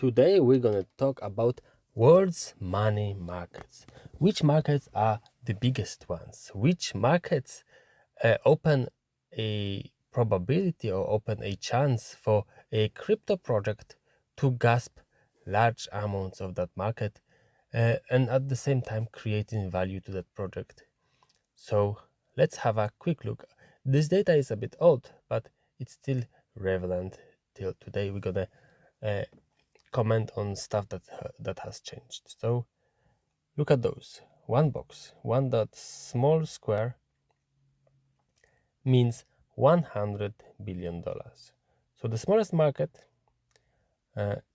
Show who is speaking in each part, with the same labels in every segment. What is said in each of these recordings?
Speaker 1: Today we're gonna talk about world's money markets. Which markets are the biggest ones? Which markets open a probability or open a chance for a crypto project to grasp large amounts of that market and at the same time creating value to that project. So let's have a quick look. This data is a bit old, but it's still relevant till today. We're gonna uh, comment on stuff that has changed. So look at those. One box, one that small square means $100 billion. So the smallest market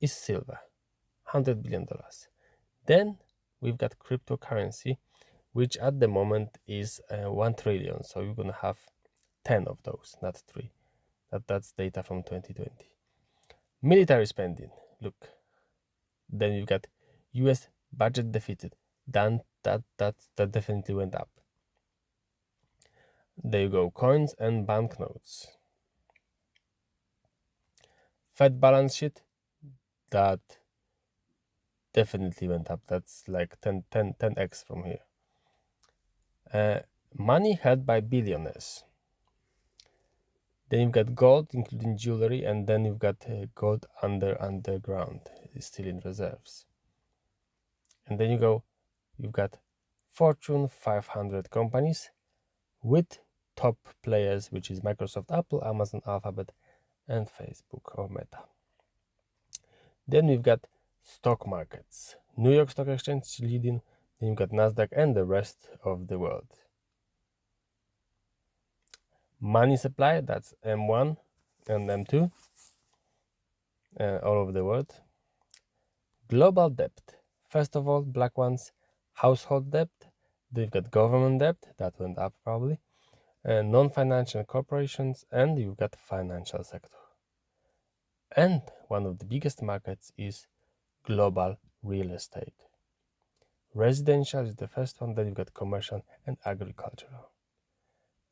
Speaker 1: is silver, $100 billion. Then we've got cryptocurrency, which at the moment is 1 trillion. So you're gonna have 10 of those, not 3. That's data from 2020. Military spending, look. Then you've got US budget deficit. Then that definitely went up. There you go, coins and banknotes. Fed balance sheet, that definitely went up. That's like 10x from here. Money held by billionaires. Then you've got gold, including jewelry, and then you've got gold underground, it's still in reserves. And then you've got Fortune 500 companies with top players, which is Microsoft, Apple, Amazon, Alphabet, and Facebook or Meta. Then we've got stock markets. New York Stock Exchange leading, then you've got Nasdaq and the rest of the world. Money supply, that's M1 and M2 all over the world. Global debt. First of all, black ones, household debt. They've got government debt, that went up probably. Non-financial corporations, and you've got financial sector. And one of the biggest markets is global real estate. Residential is the first one, then you've got commercial and agricultural.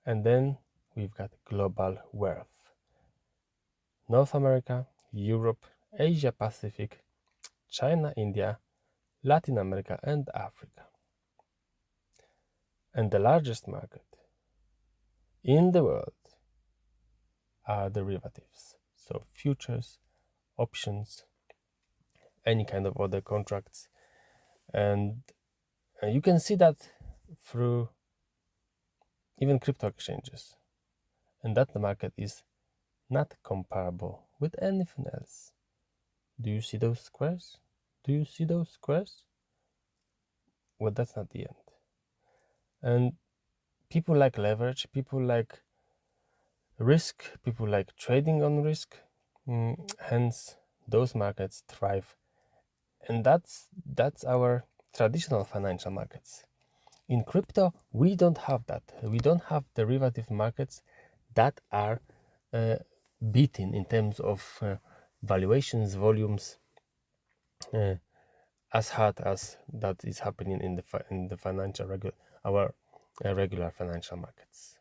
Speaker 1: And then we've got global wealth. North America, Europe, Asia Pacific, China, India, Latin America, and Africa. And the largest market in the world are derivatives. So futures, options, any kind of other contracts. And you can see that through even crypto exchanges. And that the market is not comparable with anything else. Do you see those squares? Do you see those squares? Well, that's not the end. And people like leverage, people like risk, people like trading on risk. Hence, those markets thrive. And that's our traditional financial markets. In crypto, we don't have that. We don't have derivative markets that are beaten in terms of valuations, volumes, as hard as that is happening in the financial regular financial markets.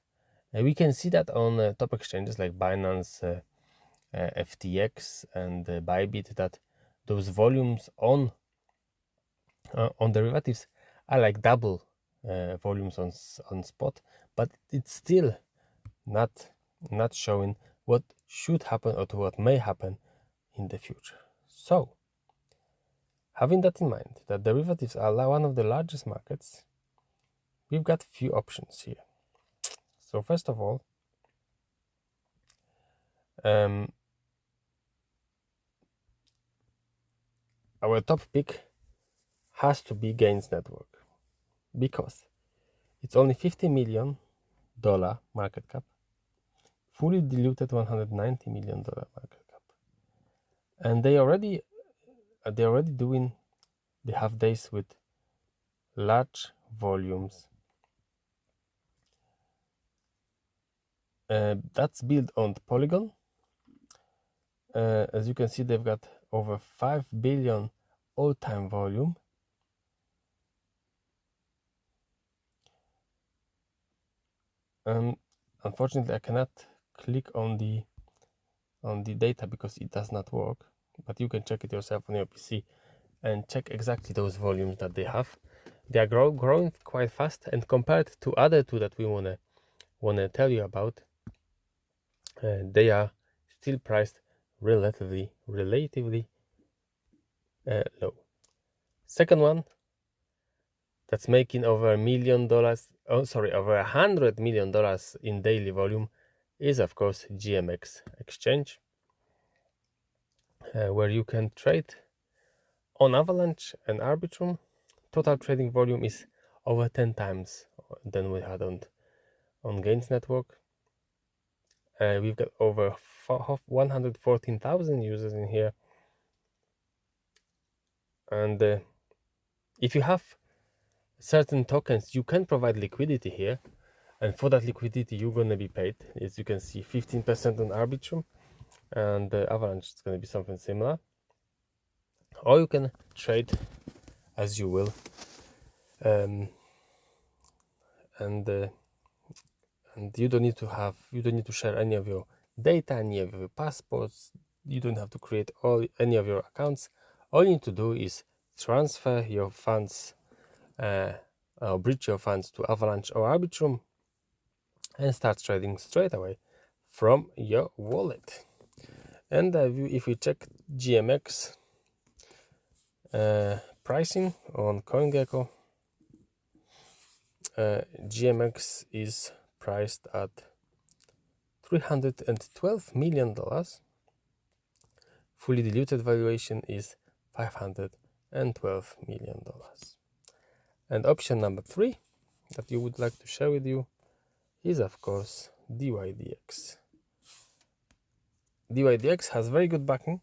Speaker 1: We can see that on top exchanges like Binance, FTX, and Bybit, that those volumes on derivatives are like double volumes on spot, but it's still not showing what should happen or what may happen in the future. So, having that in mind, that derivatives are one of the largest markets, we've got few options here. So first of all, our top pick has to be Gains Network, because it's only $50 million market cap, fully diluted $190 million market cap, and they already doing the half days with large volumes. That's built on Polygon. As you can see, they've got over 5 billion all-time volume. Unfortunately, I cannot click on the data because it does not work. but you can check it yourself on your PC and check exactly those volumes that they have. They are growing quite fast, and compared to other two that we wanna tell you about, they are still priced relatively low. Second one that's making over $1 million, over $100 million in daily volume is of course GMX Exchange, where you can trade on Avalanche and Arbitrum. Total trading volume is over 10 times than we had on Gains Network. We've got over 114,000 users in here, and if you have certain tokens, you can provide liquidity here, and for that liquidity you're going to be paid. As you can see, 15% on Arbitrum, and Avalanche is going to be something similar. Or you can trade as you will, and you don't need to share any of your data, any of your passports. You don't have to create any of your accounts. All you need to do is transfer your funds, or bridge your funds to Avalanche or Arbitrum, and start trading straight away from your wallet. And if we check GMX pricing on CoinGecko, GMX is priced at $312 million. Fully diluted valuation is $512 million. And option number 3 that you would like to share with you is of course DYDX. DYDX has very good backing.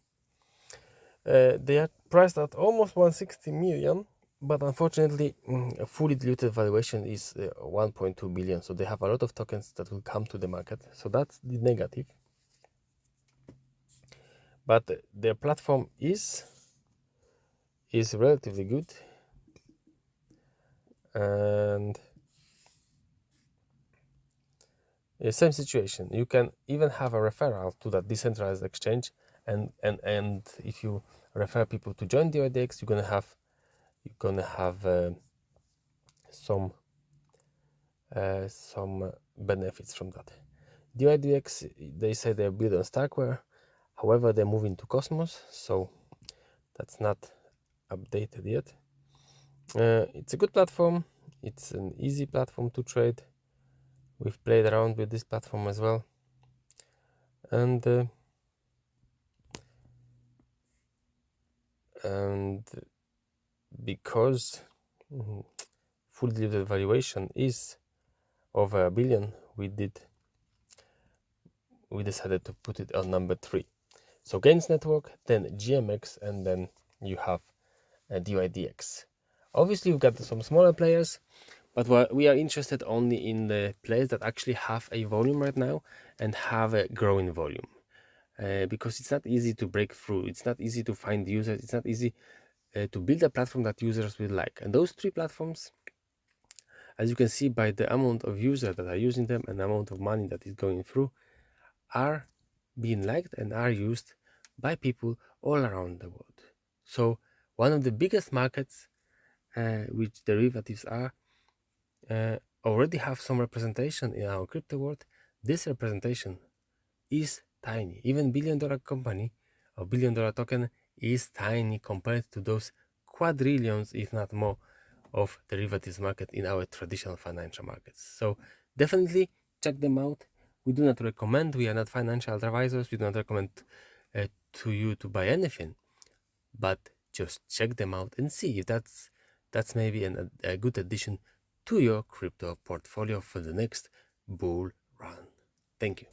Speaker 1: They are priced at almost 160 million, but unfortunately a fully diluted valuation is 1.2 billion, so they have a lot of tokens that will come to the market, so that's the negative. But their platform is relatively good, and same situation. You can even have a referral to that decentralized exchange, and if you refer people to join DYDX, you're gonna have some benefits from that. DYDX, they say they're built on Starkware, however they're moving to Cosmos, so that's not updated yet. It's a good platform. It's an easy platform to trade. We've played around with this platform as well, and because fully diluted valuation is over $1 billion, we decided to put it on number 3. So Gains Network, then GMX, and then you have DYDX. Obviously, we've got some smaller players, but we are interested only in the players that actually have a volume right now and have a growing volume. Because it's not easy to break through, it's not easy to find users, it's not easy to build a platform that users will like. And those 3 platforms, as you can see by the amount of users that are using them and the amount of money that is going through, are being liked and are used by people all around the world. So one of the biggest markets which derivatives are already have some representation in our crypto world. This representation is tiny. Even $1 billion company or $1 billion token is tiny compared to those quadrillions, if not more, of derivatives market in our traditional financial markets. So definitely check them out. We do not recommend, we are not financial advisors, we do not recommend to you to buy anything, but just check them out and see if that's maybe a good addition to your crypto portfolio for the next bull run. Thank you.